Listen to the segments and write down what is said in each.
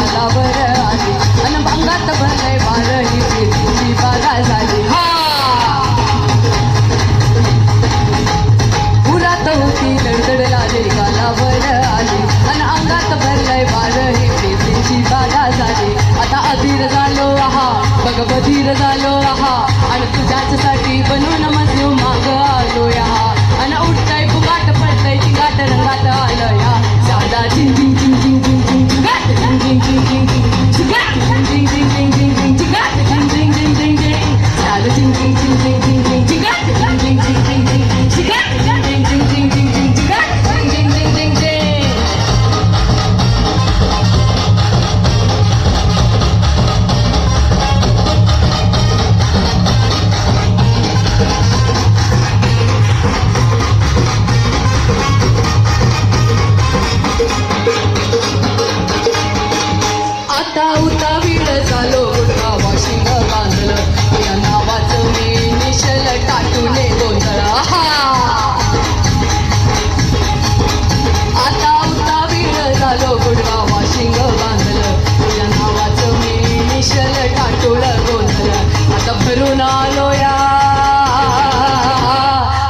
गालावर आली अन भांगात भरलंय वार ही प्रीतीची बाधा झाली. उरात होती लडदड लाले गालावर आली अन अंगात भरलंय वार ही प्रीतीची बाधा झाली. आता अधीर झालो आहा बघ बधीर झालो आहा आणि तुझ्यासाठी बनून मजनू माग आलो या अन उठतय फुगाट पडतय चिंगाट रंगात आलं या. साधा झिंग झिंग झिंग झिंग झिंग झिंग चिंगाट झिंग झिंग झिंग झिंग झिंग चिंगाट झिंग झिंग झिंग झिंग झिंग चिंगाट झिंग झिंग झिंग झिंग झिंग साधा झिंग झिंग झिंग झिंग झिंग झिंग चिंगाट झिंग झिंग झिंग झिंग झिंग चिंगाट झिंग झिंग झिंग झिंग झिंग झिंग चिंगाट झिंग झिंग झिंग झिंग झिंग. आता उतावीळ झालो गुडगावा शिंग बांधलं या नावाचं मी निशल टाटूने गोंधळ. आता उतावीळ झालो गुडगावा शिंग बांधलं या नावाचं मी निशल टाटूळ गोंधळ. आता भरून आलो या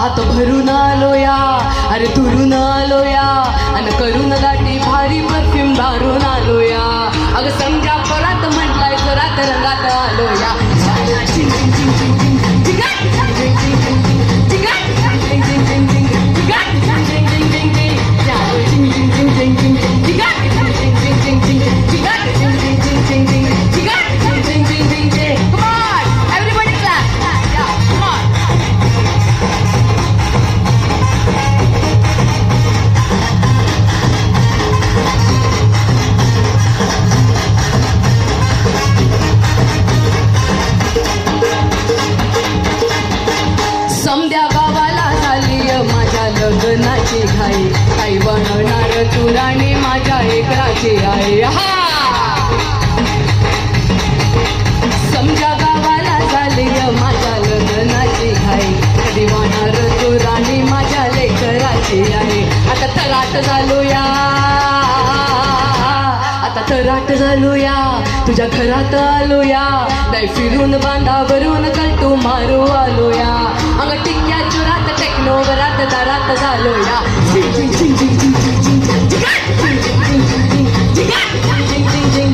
आता भरून आलो या अरे दुरून आलो या आणि करून गाठी भारी परफ्यूम दारून आलो या. अगं समजा परत म्हटलाय जरात रंगात आलो या. समद्या गावाला झाली माझ्या लग्नाची घाई काही बनवणार तू राणी माझ्या एकराची आहे. समजा गावाला झाली माझ्या लग्नाची घाई कधी बनणार तू राणी माझ्या लेकराची आहे. आता थराट झालो या आता थराट झालो या तुझ्या घरात आलो या. नाही फिरून बांधावरून कलटू मारू आलो या. अंग टिक्क्या चुरात टेक्नो वरात दारात झालो या. झिंग झिंग झिंग झिंग झिंग झिंग झिंग झिंग झिंग झिंग झिंग झिंग झिंग झिंग झिंग झिंग झिंग